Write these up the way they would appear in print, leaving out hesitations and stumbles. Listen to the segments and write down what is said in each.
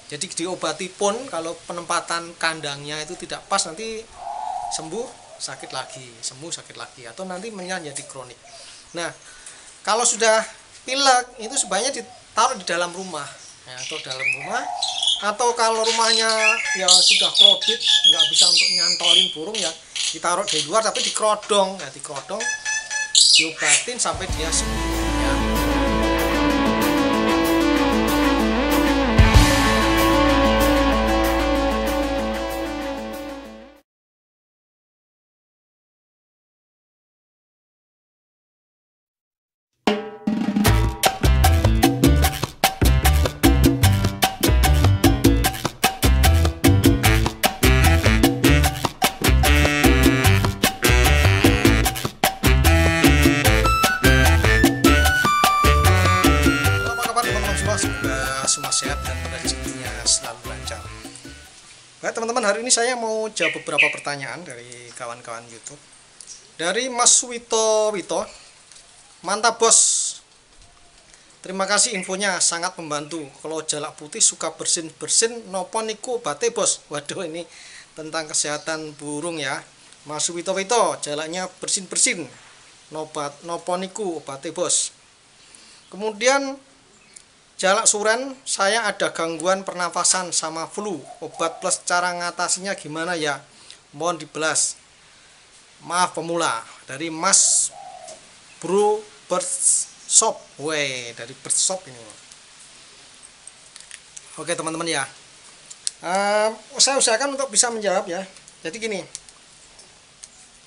Jadi diobati pun kalau penempatan kandangnya itu tidak pas, nanti sembuh sakit lagi, sembuh sakit lagi, atau nanti menjadi kronik. Nah, kalau sudah pilek itu sebaiknya ditaruh di dalam rumah ya, atau dalam rumah, atau kalau rumahnya ya sudah krodit nggak bisa untuk nyantolin burung ya ditaruh di luar, tapi dikerodong ya, dikerodong diobatin sampai dia sembuh ya. Semua sehat dan rezekinya selalu lancar. Baik teman-teman, hari ini saya mau jawab beberapa pertanyaan dari kawan-kawan YouTube. Dari Mas Wito, mantap bos. Terima kasih infonya, sangat membantu. Kalau jalak putih suka bersin-bersin, nopo niku obate bos. Waduh, ini tentang kesehatan burung ya. Mas Wito, jalaknya bersin-bersin, nopo niku obate bos. Kemudian jalak suren, saya ada gangguan pernafasan sama flu. Obat plus cara ngatasinya gimana ya? Mohon dibelas. Maaf pemula. Dari Mas Bro Bird-Shop. Dari Bird-Shop ini. Oke teman-teman ya. Saya usahakan untuk bisa menjawab ya. Jadi gini.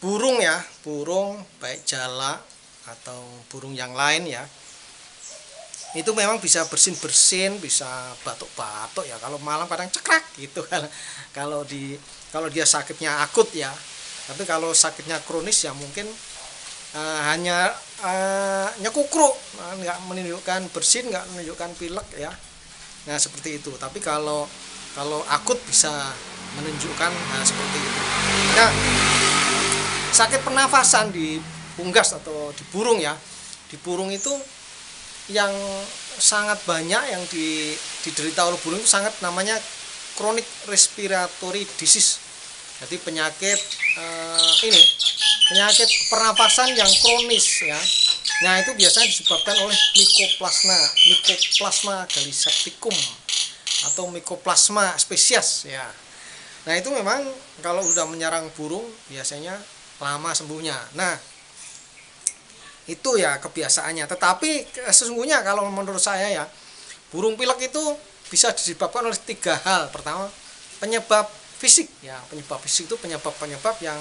Burung ya, burung baik jalak atau burung yang lain ya, itu memang bisa bersin-bersin, bisa batuk-batuk ya. Kalau malam kadang cekrek gitu kan. Kalau dia sakitnya akut ya. Tapi kalau sakitnya kronis ya mungkin hanya nyekukruk, nggak menunjukkan bersin, nggak menunjukkan pilek ya. Nah seperti itu. Tapi kalau akut bisa menunjukkan seperti itu. Nah, sakit pernafasan di unggas atau di burung ya. Di burung itu yang sangat banyak yang diderita oleh burung itu sangat namanya chronic respiratory disease. Jadi penyakit penyakit pernapasan yang kronis ya. Nah itu biasanya disebabkan oleh Mycoplasma gallisepticum atau Mycoplasma species ya. Nah itu memang kalau sudah menyerang burung biasanya lama sembuhnya. Nah itu ya kebiasaannya. Tetapi sesungguhnya kalau menurut saya ya, burung pilek itu bisa disebabkan oleh 3 hal. Pertama, penyebab fisik ya. Penyebab fisik itu penyebab yang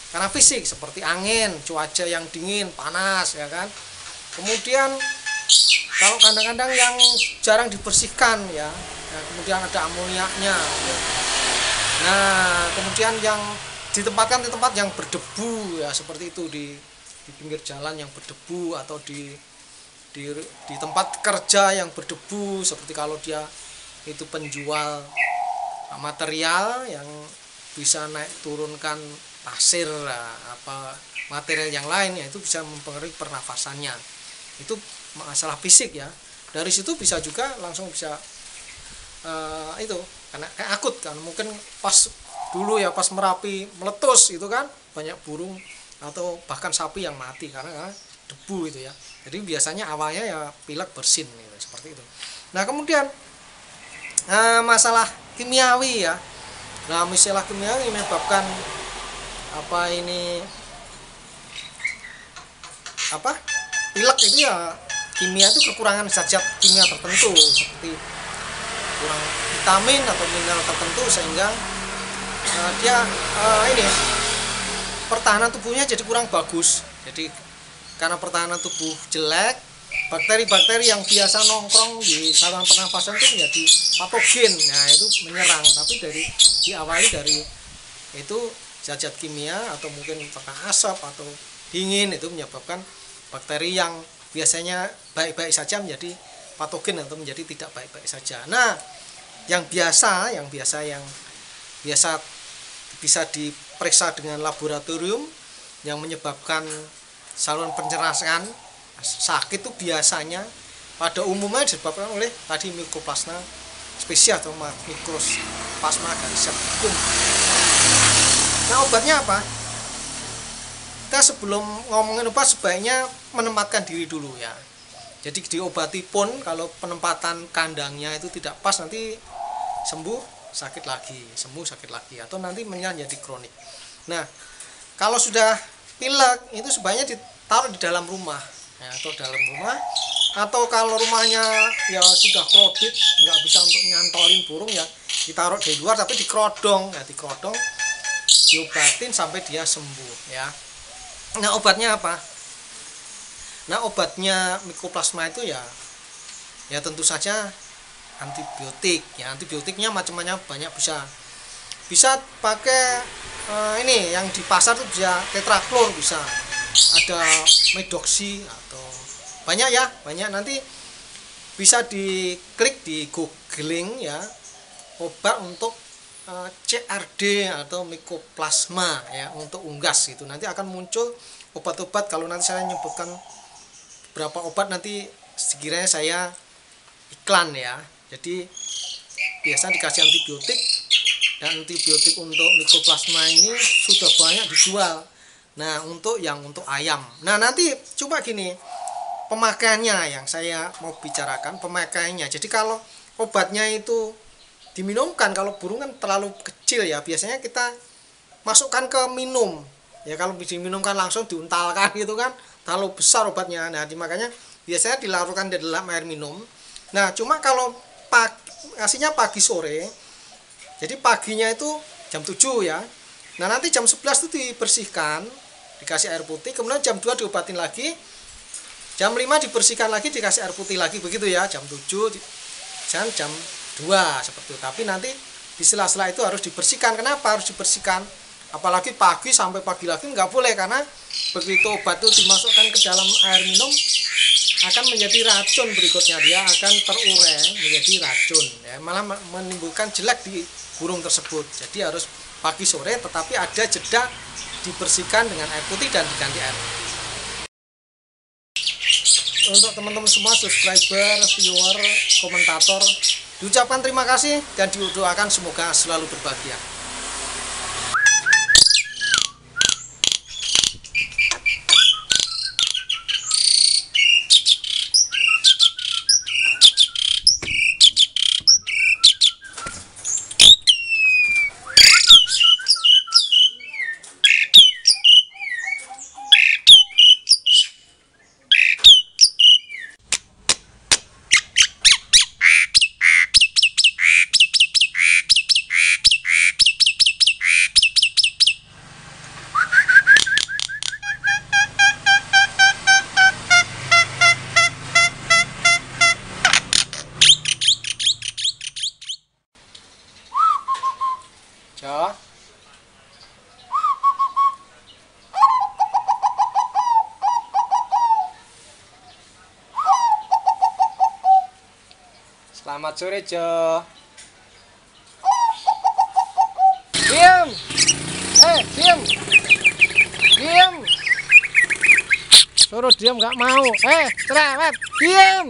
karena fisik, seperti angin, cuaca yang dingin, panas ya kan. Kemudian kalau kandang-kandang yang jarang dibersihkan ya, kemudian ada amoniaknya ya. Nah kemudian yang ditempatkan di tempat yang berdebu ya, seperti itu, di pinggir jalan yang berdebu, atau di tempat kerja yang berdebu, seperti kalau dia itu penjual material yang bisa naik turunkan pasir apa material yang lain ya, itu bisa mempengaruhi pernafasannya. Itu masalah fisik ya. Dari situ bisa juga langsung bisa itu karena kayak akut kan, mungkin pas dulu ya pas Merapi meletus itu kan banyak burung atau bahkan sapi yang mati karena debu itu ya. Jadi biasanya awalnya ya pilek bersin gitu, seperti itu. Nah kemudian masalah kimiawi ya. Nah masalah kimiawi menyebabkan pilek itu ya, kimia itu kekurangan zat kimia tertentu seperti kurang vitamin atau mineral tertentu, sehingga dia pertahanan tubuhnya jadi kurang bagus. Jadi karena pertahanan tubuh jelek, bakteri-bakteri yang biasa nongkrong di saluran pernapasan itu menjadi patogen. Nah itu menyerang. Tapi diawali dari itu zat-zat kimia atau mungkin karena asap atau dingin, itu menyebabkan bakteri yang biasanya baik-baik saja menjadi patogen atau menjadi tidak baik-baik saja. Nah yang biasa bisa diperiksa dengan laboratorium yang menyebabkan saluran pencernaan sakit itu biasanya pada umumnya disebabkan oleh tadi Mycoplasma spesies atau Mycoplasma garisepticum. Nah, obatnya apa? Kita sebelum ngomongin obat sebaiknya menempatkan diri dulu ya. Jadi diobati pun kalau penempatan kandangnya itu tidak pas, nanti sembuh sakit lagi, sembuh sakit lagi, atau nanti menjadi kronik. Nah, kalau sudah pilek itu sebaiknya ditaruh di dalam rumah ya, atau dalam rumah, atau kalau rumahnya ya sudah krodit nggak bisa untuk nyantolin burung ya ditaruh di luar tapi dikerodong ya, dikerodong diobatin sampai dia sembuh ya. Nah, obatnya apa? Nah, obatnya Mycoplasma itu ya tentu saja antibiotik ya. Antibiotiknya macam-macam banyak, bisa pakai ini yang di pasar tuh bisa tetraklor, bisa ada medoxy atau banyak ya, banyak. Nanti bisa diklik di googling ya, obat untuk CRD atau Mycoplasma ya, untuk unggas itu nanti akan muncul obat-obat. Kalau nanti saya menyebutkan beberapa obat nanti sekiranya saya iklan ya. Jadi biasa dikasih antibiotik, dan antibiotik untuk Mycoplasma ini sudah banyak dijual. Nah, untuk ayam. Nah, nanti coba gini, pemakaiannya yang saya mau bicarakan, pemakaiannya. Jadi kalau obatnya itu diminumkan, kalau burung kan terlalu kecil ya, biasanya kita masukkan ke minum ya. Kalau diminumkan langsung diuntalkan gitu kan terlalu besar obatnya. Nah, makanya biasanya dilarutkan di dalam air minum. Nah, cuma kalau ngasihnya pagi sore, jadi paginya itu jam 7 ya. Nah, nanti jam 11 itu dibersihkan, dikasih air putih, kemudian jam 2 diobatin lagi, jam 5 dibersihkan lagi, dikasih air putih lagi, begitu ya. Jam 7 jam 2 seperti itu. Tapi nanti di sela-sela itu harus dibersihkan. Kenapa harus dibersihkan? Apalagi pagi sampai pagi lagi nggak boleh, karena begitu obat itu dimasukkan ke dalam air minum akan menjadi racun berikutnya, dia akan terurai menjadi racun ya, malah menimbulkan jelek di burung tersebut. Jadi harus pagi sore, tetapi ada jeda, dibersihkan dengan air putih dan diganti air. Untuk teman-teman semua subscriber, viewer, komentator, diucapkan terima kasih dan didoakan semoga selalu berbahagia. Jo. Selamat sore, Jo. Diam. Diam. Diam. Suruh diam nggak mau. Cerewet, diam.